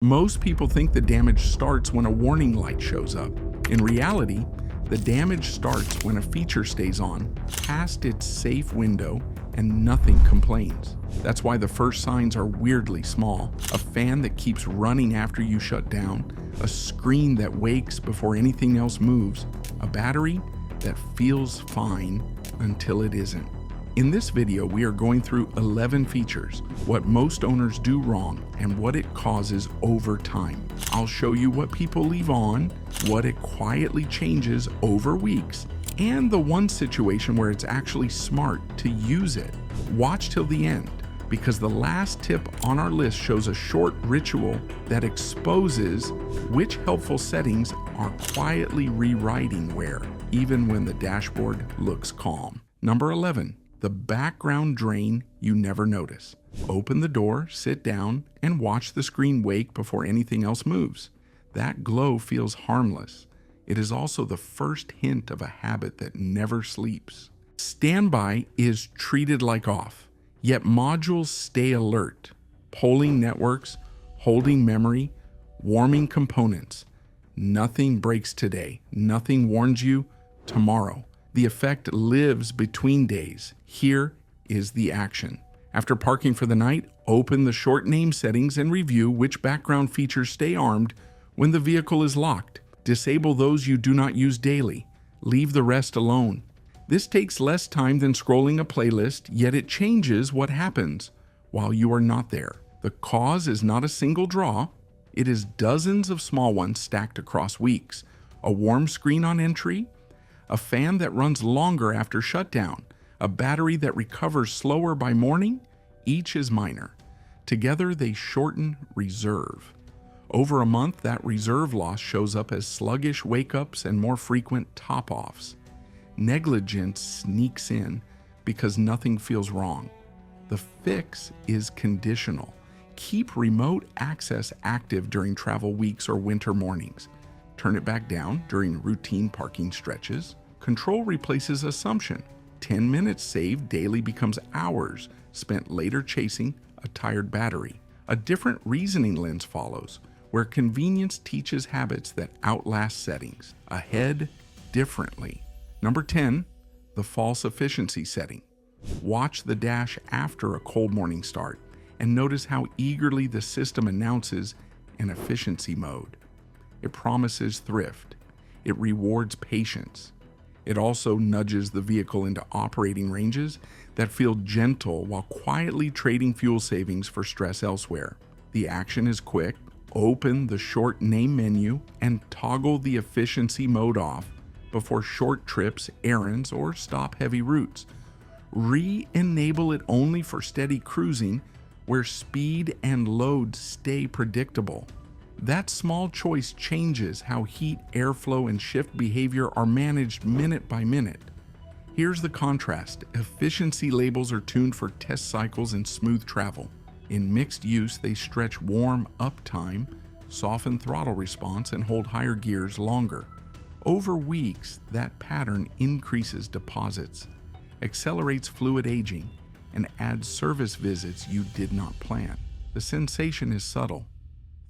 Most people think the damage starts when a warning light shows up. In reality, the damage starts when a feature stays on past its safe window and nothing complains. That's why the first signs are weirdly small. A fan that keeps running after you shut down, a screen that wakes before anything else moves, a battery that feels fine until it isn't. In this video, we are going through 11 features, what most owners do wrong, and what it causes over time. I'll show you what people leave on, what it quietly changes over weeks, and the one situation where it's actually smart to use it. Watch till the end, because the last tip on our list shows a short ritual that exposes which helpful settings are quietly rewriting wear, even when the dashboard looks calm. Number 11. The background drain you never notice. Open the door, sit down, and watch the screen wake before anything else moves. That glow feels harmless. It is also the first hint of a habit that never sleeps. Standby is treated like off, yet modules stay alert. Polling networks, holding memory, warming components. Nothing breaks today. Nothing warns you tomorrow. The effect lives between days. Here is the action. After parking for the night, open the short name settings and review which background features stay armed when the vehicle is locked. Disable those you do not use daily. Leave the rest alone. This takes less time than scrolling a playlist, yet it changes what happens while you are not there. The cause is not a single draw. It is dozens of small ones stacked across weeks. A warm screen on entry, a fan that runs longer after shutdown, a battery that recovers slower by morning. Each is minor. Together they shorten reserve. Over a month, that reserve loss shows up as sluggish wake-ups and more frequent top-offs. Negligence sneaks in because nothing feels wrong. The fix is conditional. Keep remote access active during travel weeks or winter mornings. Turn it back down during routine parking stretches. Control replaces assumption. 10 minutes saved daily becomes hours spent later chasing a tired battery. A different reasoning lens follows, where convenience teaches habits that outlast settings. Ahead differently. Number 10, the false efficiency setting. Watch the dash after a cold morning start and notice how eagerly the system announces an efficiency mode. It promises thrift. It rewards patience. It also nudges the vehicle into operating ranges that feel gentle while quietly trading fuel savings for stress elsewhere. The action is quick. Open the short name menu and toggle the efficiency mode off before short trips, errands, or stop heavy routes. Re-enable it only for steady cruising where speed and load stay predictable. That small choice changes how heat, airflow, and shift behavior are managed minute by minute. Here's the contrast. Efficiency labels are tuned for test cycles and smooth travel. In mixed use, they stretch warm up time, soften throttle response, and hold higher gears longer. Over weeks, that pattern increases deposits, accelerates fluid aging, and adds service visits you did not plan. The sensation is subtle.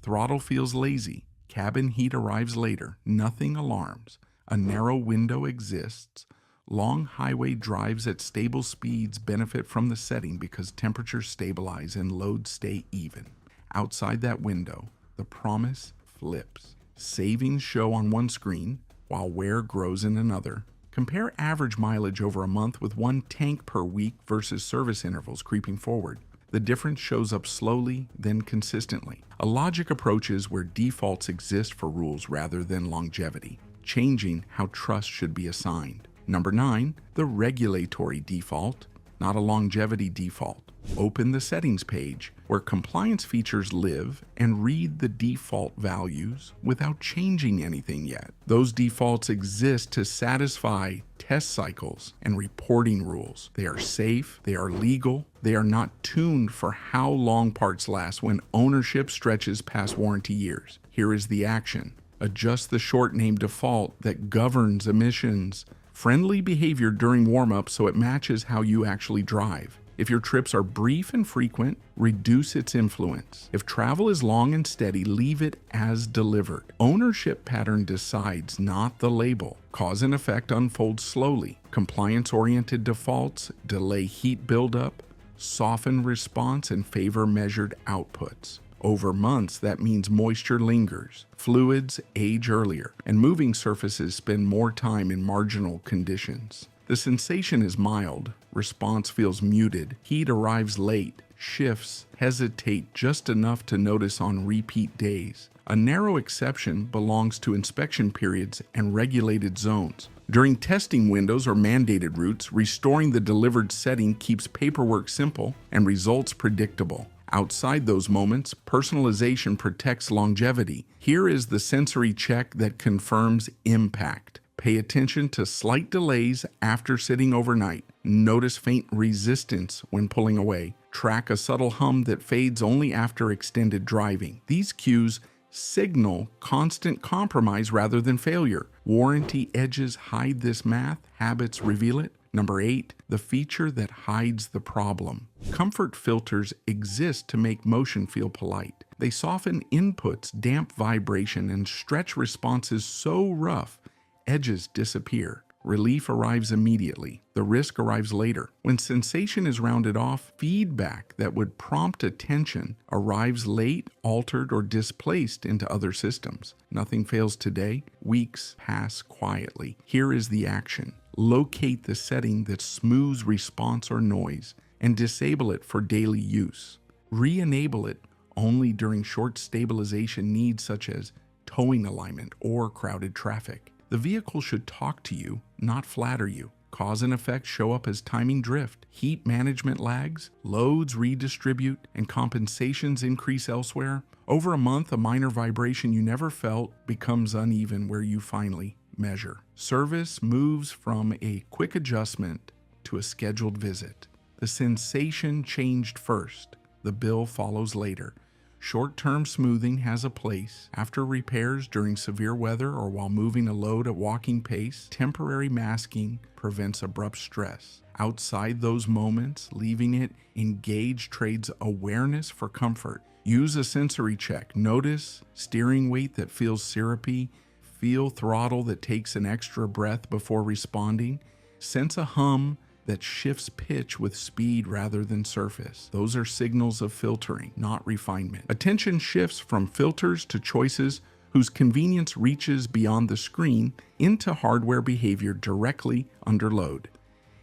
Throttle feels lazy. Cabin heat arrives later. Nothing alarms. A narrow window exists. Long highway drives at stable speeds benefit from the setting because temperatures stabilize and loads stay even. Outside that window, the promise flips. Savings show on one screen, while wear grows in another. Compare average mileage over a month with one tank per week versus service intervals creeping forward. The difference shows up slowly, then consistently. A logic approach is where defaults exist for rules rather than longevity, changing how trust should be assigned. Number 9, the regulatory default, not a longevity default. Open the settings page where compliance features live and read the default values without changing anything yet. Those defaults exist to satisfy test cycles and reporting rules. They are safe, they are legal, they are not tuned for how long parts last when ownership stretches past warranty years. Here is the action. Adjust the short name default that governs emissions, friendly behavior during warm-up so it matches how you actually drive. If your trips are brief and frequent, reduce its influence. If travel is long and steady, leave it as delivered. Ownership pattern decides, not the label. Cause and effect unfolds slowly. Compliance-oriented defaults delay heat buildup, soften response, and favor measured outputs. Over months, that means moisture lingers, fluids age earlier, and moving surfaces spend more time in marginal conditions. The sensation is mild, response feels muted, heat arrives late, shifts hesitate just enough to notice on repeat days. A narrow exception belongs to inspection periods and regulated zones. During testing windows or mandated routes, restoring the delivered setting keeps paperwork simple and results predictable. Outside those moments, personalization protects longevity. Here is the sensory check that confirms impact. Pay attention to slight delays after sitting overnight. Notice faint resistance when pulling away. Track a subtle hum that fades only after extended driving. These cues signal constant compromise rather than failure. Warranty edges hide this math, habits reveal it. Number 8, the feature that hides the problem. Comfort filters exist to make motion feel polite. They soften inputs, damp vibration, and stretch responses so rough, edges disappear. Relief arrives immediately. The risk arrives later. When sensation is rounded off, feedback that would prompt attention arrives late, altered, or displaced into other systems. Nothing fails today. Weeks pass quietly. Here is the action. Locate the setting that smooths response or noise and disable it for daily use. Re-enable it only during short stabilization needs such as towing alignment or crowded traffic. The vehicle should talk to you, not flatter you. Cause and effect show up as timing drift, heat management lags, loads redistribute, and compensations increase elsewhere. Over a month, a minor vibration you never felt becomes uneven where you finally measure. Service moves from a quick adjustment to a scheduled visit. The sensation changed first. The bill follows later. Short-term smoothing has a place. After repairs during severe weather or while moving a load at walking pace, temporary masking prevents abrupt stress. Outside those moments, leaving it engaged trades awareness for comfort. Use a sensory check. Notice steering weight that feels syrupy. Feel throttle that takes an extra breath before responding. Sense a hum that shifts pitch with speed rather than surface. Those are signals of filtering, not refinement. Attention shifts from filters to choices whose convenience reaches beyond the screen into hardware behavior directly under load.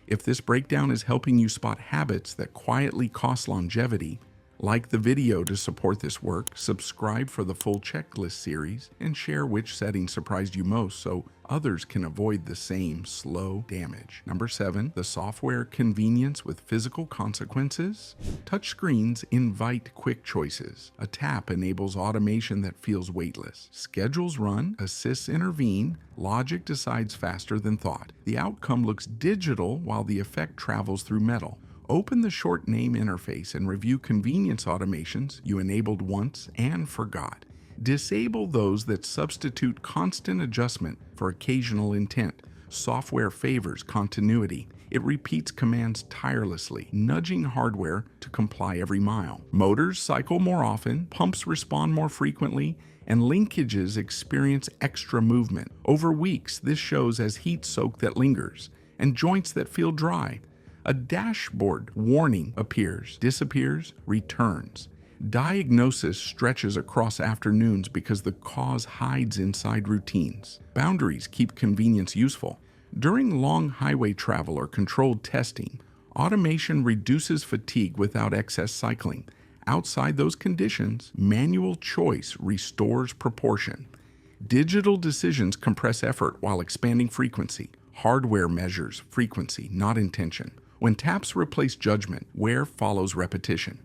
If this breakdown is helping you spot habits that quietly cost longevity, like the video to support this work, subscribe for the full checklist series, and share which setting surprised you most so others can avoid the same slow damage. Number 7, the software convenience with physical consequences. Touchscreens invite quick choices. A tap enables automation that feels weightless. Schedules run, assists intervene, logic decides faster than thought. The outcome looks digital while the effect travels through metal. Open the short name interface and review convenience automations you enabled once and forgot. Disable those that substitute constant adjustment for occasional intent. Software favors continuity. It repeats commands tirelessly, nudging hardware to comply every mile. Motors cycle more often, pumps respond more frequently, and linkages experience extra movement. Over weeks, this shows as heat soak that lingers and joints that feel dry. A dashboard warning appears, disappears, returns. Diagnosis stretches across afternoons because the cause hides inside routines. Boundaries keep convenience useful. During long highway travel or controlled testing, automation reduces fatigue without excess cycling. Outside those conditions, manual choice restores proportion. Digital decisions compress effort while expanding frequency. Hardware measures frequency, not intention. When taps replace judgment, wear follows repetition.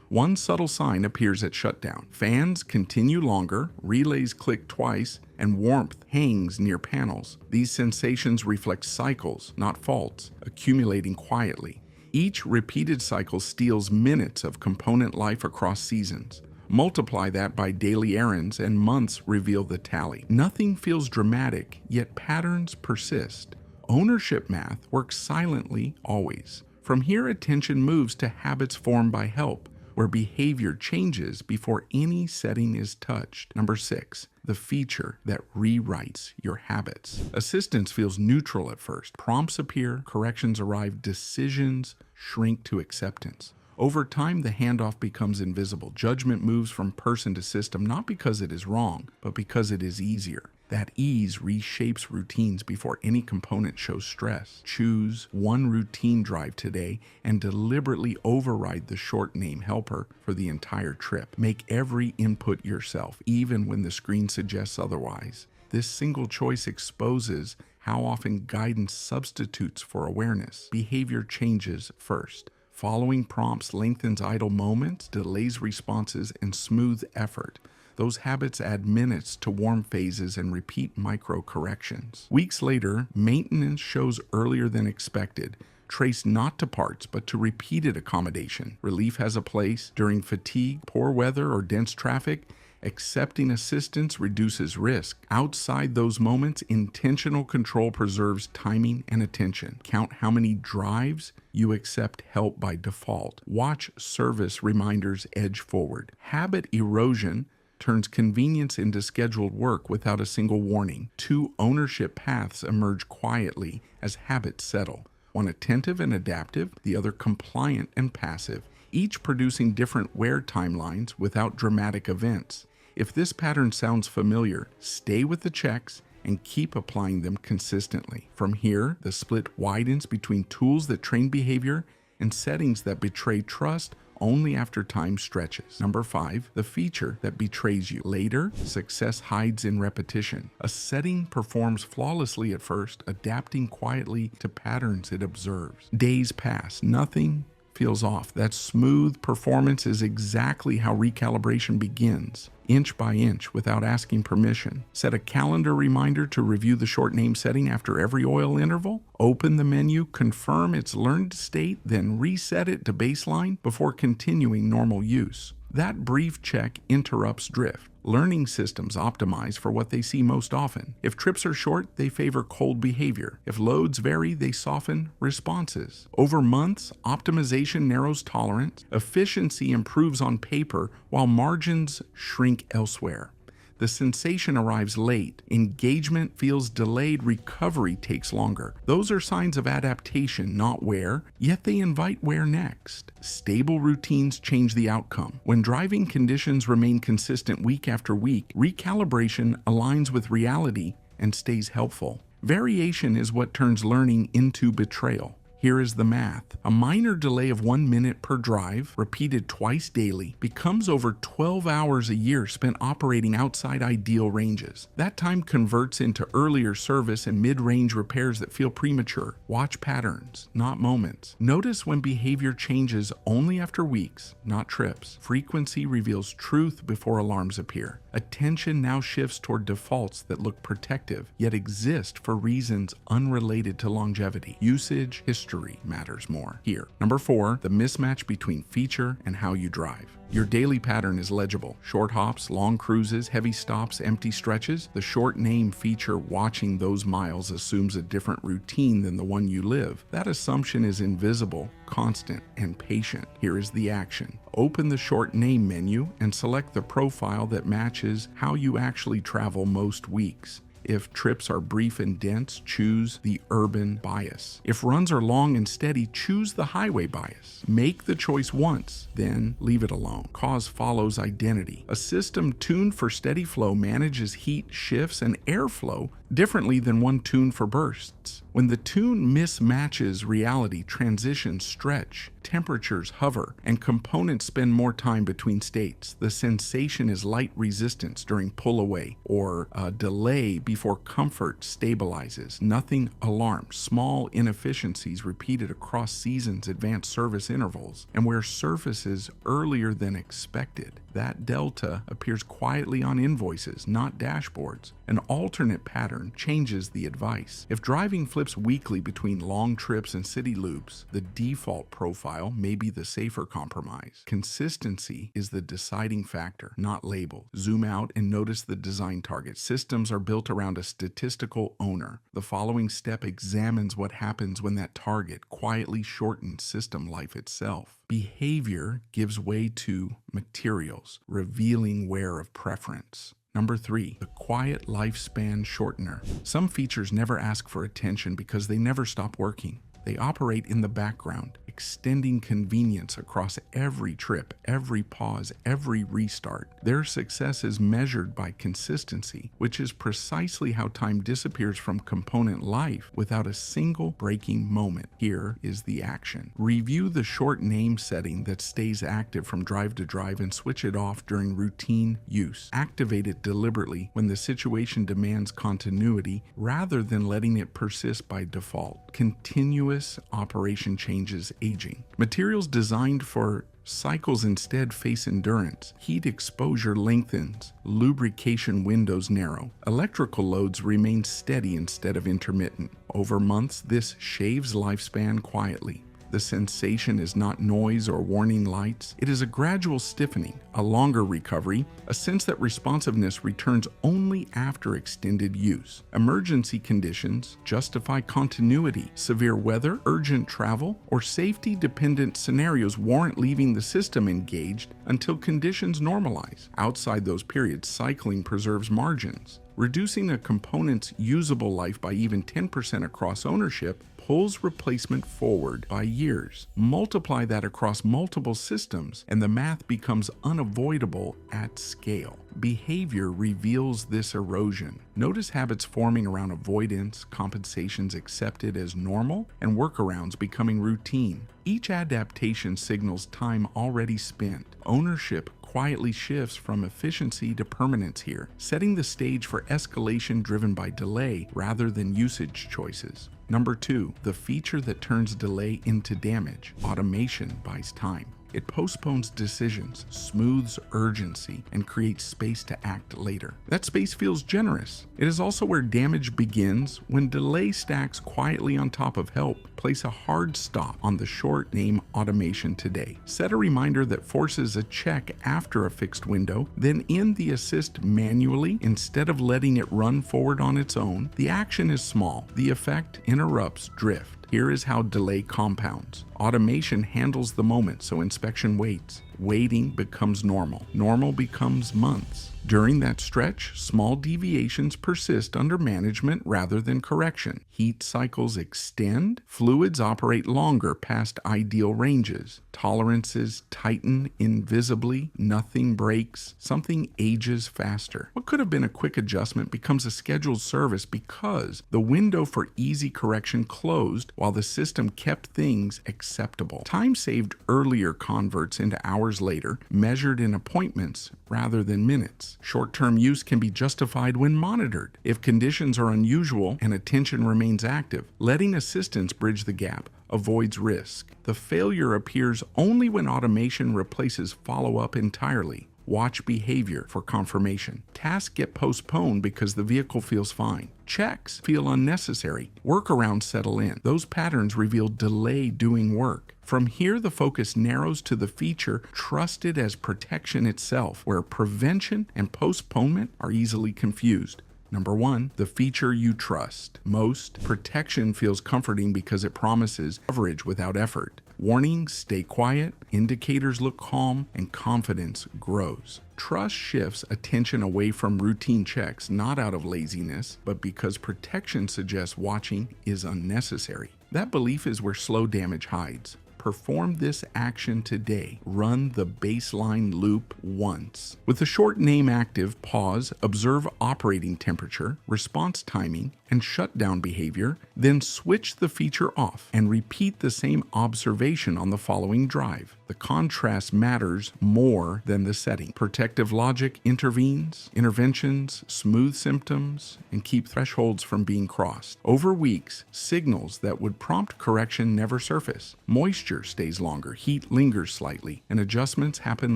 One subtle sign appears at shutdown. Fans continue longer, relays click twice, and warmth hangs near panels. These sensations reflect cycles, not faults, accumulating quietly. Each repeated cycle steals minutes of component life across seasons. Multiply that by daily errands and months reveal the tally. Nothing feels dramatic, yet patterns persist. Ownership math works silently always. From here, attention moves to habits formed by help, where behavior changes before any setting is touched. Number 6, the feature that rewrites your habits. Assistance feels neutral at first. Prompts appear, corrections arrive, decisions shrink to acceptance. Over time, the handoff becomes invisible. Judgment moves from person to system, not because it is wrong, but because it is easier. That ease reshapes routines before any component shows stress. Choose one routine drive today and deliberately override the short name helper for the entire trip. Make every input yourself, even when the screen suggests otherwise. This single choice exposes how often guidance substitutes for awareness. Behavior changes first. Following prompts lengthens idle moments, delays responses, and smooths effort. Those habits add minutes to warm phases and repeat micro corrections. Weeks later, maintenance shows earlier than expected, traced not to parts but to repeated accommodation. Relief has a place. During fatigue, poor weather, or dense traffic, accepting assistance reduces risk. Outside those moments, intentional control preserves timing and attention. Count how many drives you accept help by default. Watch service reminders edge forward. Habit erosion turns convenience into scheduled work without a single warning. 2 ownership paths emerge quietly as habits settle. One attentive and adaptive, the other compliant and passive, each producing different wear timelines without dramatic events. If this pattern sounds familiar, stay with the checks and keep applying them consistently. From here, the split widens between tools that train behavior and settings that betray trust only after time stretches. Number 5, the feature that betrays you. Later, success hides in repetition. A setting performs flawlessly at first, adapting quietly to patterns it observes. Days pass, nothing feels off. That smooth performance is exactly how recalibration begins, inch by inch, without asking permission. Set a calendar reminder to review the short name setting after every oil interval. Open the menu, confirm its learned state, then reset it to baseline before continuing normal use. That brief check interrupts drift. Learning systems optimize for what they see most often. If trips are short, they favor cold behavior. If loads vary, they soften responses. Over months, optimization narrows tolerance. Efficiency improves on paper while margins shrink elsewhere. The sensation arrives late. Engagement feels delayed. Recovery takes longer. Those are signs of adaptation, not wear, yet they invite wear next. Stable routines change the outcome. When driving conditions remain consistent week after week, recalibration aligns with reality and stays helpful. Variation is what turns learning into betrayal. Here is the math. A minor delay of 1 minute per drive, repeated twice daily, becomes over 12 hours a year spent operating outside ideal ranges. That time converts into earlier service and mid-range repairs that feel premature. Watch patterns, not moments. Notice when behavior changes only after weeks, not trips. Frequency reveals truth before alarms appear. Attention now shifts toward defaults that look protective, yet exist for reasons unrelated to longevity. Usage history matters more here. Number 4, the mismatch between feature and how you drive. Your daily pattern is legible. Short hops, long cruises, heavy stops, empty stretches. The short name feature watching those miles assumes a different routine than the one you live. That assumption is invisible, constant, and patient. Here is the action. Open the short name menu and select the profile that matches how you actually travel most weeks. If trips are brief and dense, choose the urban bias. If runs are long and steady, choose the highway bias. Make the choice once, then leave it alone. Cause follows identity. A system tuned for steady flow manages heat, shifts, and airflow differently than one tuned for bursts. When the tune mismatches reality, transitions stretch, temperatures hover, and components spend more time between states. The sensation is light resistance during pull away or a delay before comfort stabilizes. Nothing alarms. Small inefficiencies repeated across seasons advance service intervals, and where surfaces earlier than expected. That delta appears quietly on invoices, not dashboards. An alternate pattern changes the advice. If driving flips flips weekly between long trips and city loops, the default profile may be the safer compromise. Consistency is the deciding factor, not label. Zoom out and notice the design target. Systems are built around a statistical owner. The following step examines what happens when that target quietly shortens system life itself. Behavior gives way to materials, revealing wear of preference. Number 3, the quiet lifespan shortener. Some features never ask for attention because they never stop working. They operate in the background, extending convenience across every trip, every pause, every restart. Their success is measured by consistency, which is precisely how time disappears from component life without a single breaking moment. Here is the action. Review the short name setting that stays active from drive to drive and switch it off during routine use. Activate it deliberately when the situation demands continuity rather than letting it persist by default. Continuous operation changes aging. Materials designed for cycles instead face endurance. Heat exposure lengthens. Lubrication windows narrow. Electrical loads remain steady instead of intermittent. Over months, this shaves lifespan quietly. The sensation is not noise or warning lights. It is a gradual stiffening, a longer recovery, a sense that responsiveness returns only after extended use. Emergency conditions justify continuity. Severe weather, urgent travel, or safety-dependent scenarios warrant leaving the system engaged until conditions normalize. Outside those periods, cycling preserves margins. Reducing a component's usable life by even 10% across ownership pulls replacement forward by years. Multiply that across multiple systems, and the math becomes unavoidable at scale. Behavior reveals this erosion. Notice habits forming around avoidance, compensations accepted as normal, and workarounds becoming routine. Each adaptation signals time already spent. Ownership quietly shifts from efficiency to permanence here, setting the stage for escalation driven by delay rather than usage choices. Number 2, the feature that turns delay into damage. Automation buys time. It postpones decisions, smooths urgency, and creates space to act later. That space feels generous. It is also where damage begins when delay stacks quietly on top of help. Place a hard stop on the short name automation today. Set a reminder that forces a check after a fixed window, then end the assist manually instead of letting it run forward on its own. The action is small. The effect interrupts drift. Here is how delay compounds. Automation handles the moment, so inspection waits. Waiting becomes normal. Normal becomes months. During that stretch, small deviations persist under management rather than correction. Heat cycles extend, fluids operate longer past ideal ranges. Tolerances tighten invisibly, nothing breaks, something ages faster. What could have been a quick adjustment becomes a scheduled service because the window for easy correction closed while the system kept things acceptable. Time saved earlier converts into hours later, measured in appointments rather than minutes. Short-term use can be justified when monitored. If conditions are unusual and attention remains active, letting assistance bridge the gap avoids risk. The failure appears only when automation replaces follow-up entirely. Watch behavior for confirmation. Tasks get postponed because the vehicle feels fine. Checks feel unnecessary. Workarounds settle in. Those patterns reveal delay doing work. From here, the focus narrows to the feature trusted as protection itself, where prevention and postponement are easily confused. Number 1, the feature you trust most. Protection feels comforting because it promises coverage without effort. Warnings stay quiet, indicators look calm, and confidence grows. Trust shifts attention away from routine checks, not out of laziness, but because protection suggests watching is unnecessary. That belief is where slow damage hides. Perform this action today. Run the baseline loop once. With the short name active, pause, observe operating temperature, response timing, and shutdown behavior, then switch the feature off and repeat the same observation on the following drive. The contrast matters more than the setting. Protective logic interventions smooth symptoms, and keep thresholds from being crossed. Over weeks, signals that would prompt correction never surface. Moisture stays longer, heat lingers slightly, and adjustments happen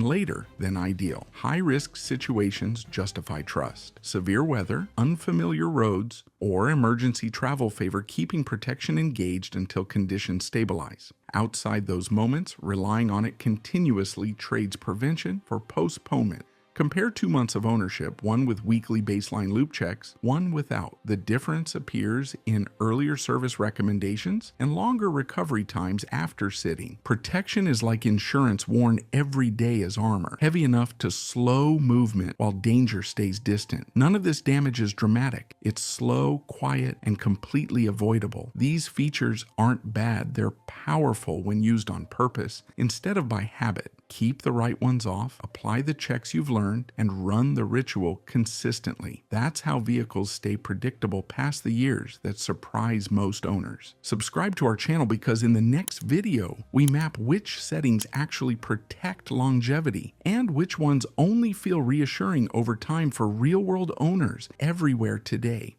later than ideal. High-risk situations justify trust. Severe weather, unfamiliar roads, or emergency travel favor keeping protection engaged until conditions stabilize. Outside those moments, relying on it continuously trades prevention for postponement. Compare 2 months of ownership, one with weekly baseline loop checks, one without. The difference appears in earlier service recommendations and longer recovery times after sitting. Protection is like insurance worn every day as armor, heavy enough to slow movement while danger stays distant. None of this damage is dramatic. It's slow, quiet, and completely avoidable. These features aren't bad. They're powerful when used on purpose instead of by habit. Keep the right ones off, apply the checks you've learned, and run the ritual consistently. That's how vehicles stay predictable past the years that surprise most owners. Subscribe to our channel because in the next video, we map which settings actually protect longevity and which ones only feel reassuring over time for real-world owners everywhere today.